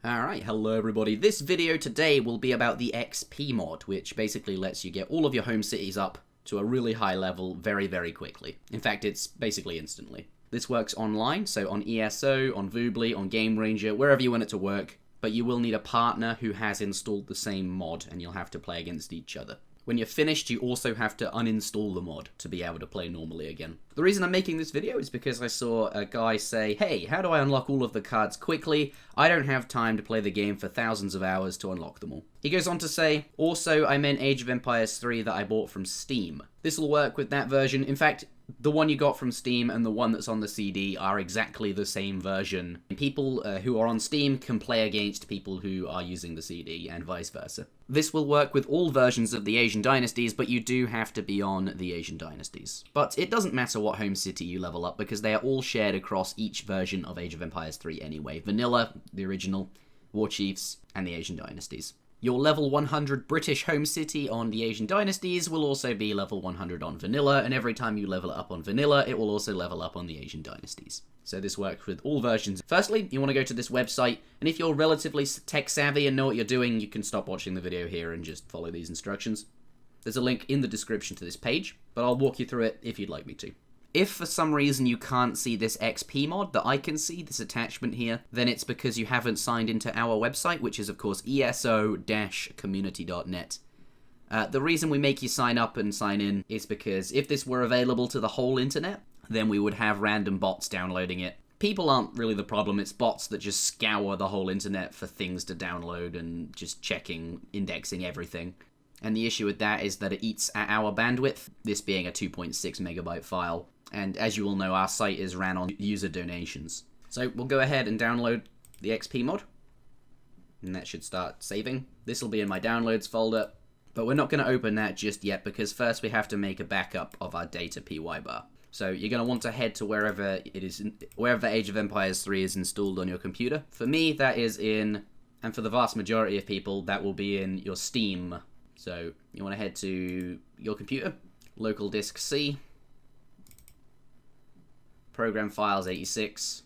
Alright, hello everybody. This video today will be about the XP mod, which basically lets you get all of your home cities up to a really high level very, very quickly. In fact, it's basically instantly. This works online, so on ESO, on Voobly, on Game Ranger, wherever you want it to work, but you will need a partner who has installed the same mod, and you'll have to play against each other. When you're finished, you also have to uninstall the mod to be able to play normally again. The reason I'm making this video is because I saw a guy say, hey, how do I unlock all of the cards quickly? I don't have time to play the game for thousands of hours to unlock them all. He goes on to say, also, I meant Age of Empires 3 that I bought from Steam. This will work with that version. In fact, the one you got from Steam and the one that's on the CD are exactly the same version. People who are on Steam can play against people who are using the CD and vice versa. This will work with all versions of the Asian Dynasties, but you do have to be on the Asian Dynasties. But it doesn't matter what home city you level up because they are all shared across each version of Age of Empires 3 anyway. Vanilla, the original, War Chiefs, and the Asian Dynasties. Your level 100 British home city on the Asian Dynasties will also be level 100 on Vanilla, and every time you level it up on Vanilla, it will also level up on the Asian Dynasties. So this works with all versions. Firstly, you want to go to this website, and if you're relatively tech-savvy and know what you're doing, you can stop watching the video here and just follow these instructions. There's a link in the description to this page, but I'll walk you through it if you'd like me to. If for some reason you can't see this XP mod that I can see, this attachment here, then it's because you haven't signed into our website, which is of course eso-community.net. The reason we make you sign up and sign in is because if this were available to the whole internet, then we would have random bots downloading it. People aren't really the problem, it's bots that just scour the whole internet for things to download and just checking, indexing everything. And the issue with that is that it eats at our bandwidth, this being a 2.6 megabyte file. And as you all know, our site is ran on user donations. So we'll go ahead and download the XP mod. And that should start saving. This will be in my downloads folder. But we're not going to open that just yet because first we have to make a backup of our data PY bar. So you're going to want to head to wherever it is, wherever Age of Empires 3 is installed on your computer. For me, that is in, and for the vast majority of people, that will be in your Steam. So you want to head to your computer, local disk C, program files 86,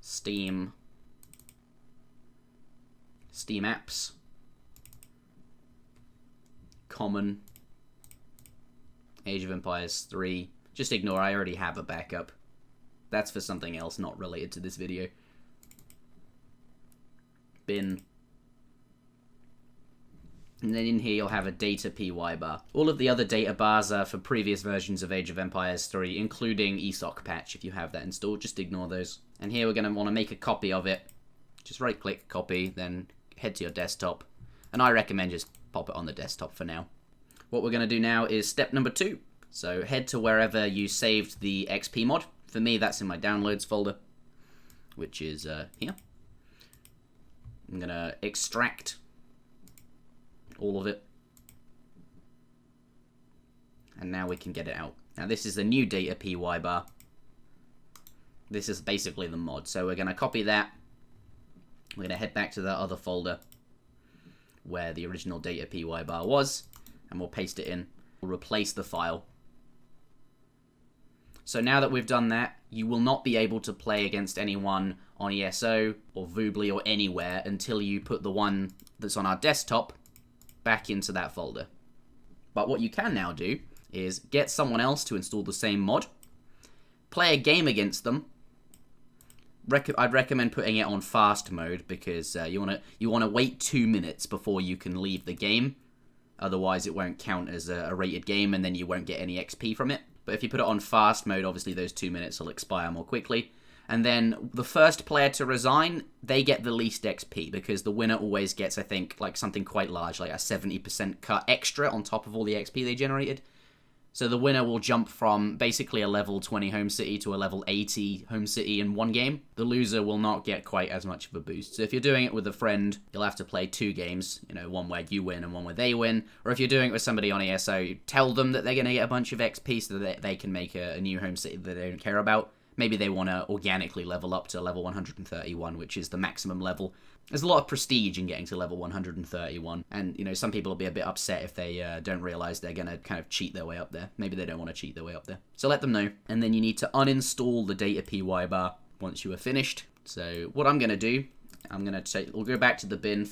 Steam, Steam apps, common, Age of Empires 3. Just ignore, I already have a backup. That's for something else not related to this video. Bin. And then in here you'll have a data PY bar. All of the other data bars are for previous versions of Age of Empires 3, including ESOC patch if you have that installed. Just ignore those. And here we're going to want to make a copy of it. Just right click, copy, then head to your desktop. And I recommend just pop it on the desktop for now. What we're going to do now is step number 2. So head to wherever you saved the XP mod. For me that's in my downloads folder, which is here. I'm going to extract all of it. And now we can get it out. Now this is the new data PY bar. This is basically the mod. So we're going to copy that. We're going to head back to that other folder where the original data PY bar was. And we'll paste it in. We'll replace the file. So now that we've done that, you will not be able to play against anyone on ESO or Voobly or anywhere until you put the one that's on our desktop back into that folder. But what you can now do is get someone else to install the same mod, play a game against them. I'd recommend putting it on fast mode because you want to wait 2 minutes before you can leave the game. Otherwise it won't count as a rated game and then you won't get any XP from it. But if you put it on fast mode, obviously those 2 minutes will expire more quickly. And then the first player to resign, they get the least XP because the winner always gets, I think, like something quite large, like a 70% cut extra on top of all the XP they generated. So the winner will jump from basically a level 20 home city to a level 80 home city in one game. The loser will not get quite as much of a boost. So if you're doing it with a friend, you'll have to play 2 games, you know, one where you win and one where they win. Or if you're doing it with somebody on ESO, tell them that they're going to get a bunch of XP so that they can make a new home city that they don't care about. Maybe they want to organically level up to level 131, which is the maximum level. There's a lot of prestige in getting to level 131, and, you know, some people will be a bit upset if they don't realize they're going to kind of cheat their way up there. Maybe they don't want to cheat their way up there. So let them know, and then you need to uninstall the data PY bar once you are finished. So what I'm going to do, we'll go back to the bin,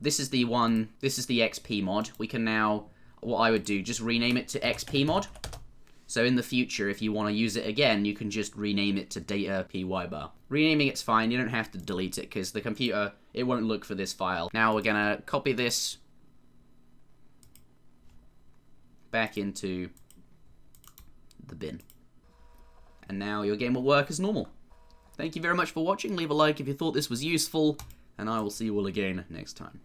this is the XP mod. We can now, what I would do, just rename it to XP mod. So in the future, if you want to use it again, you can just rename it to data pybar. Renaming it's fine, you don't have to delete it, because the computer, it won't look for this file. Now we're going to copy this back into the bin. And now your game will work as normal. Thank you very much for watching, leave a like if you thought this was useful, and I will see you all again next time.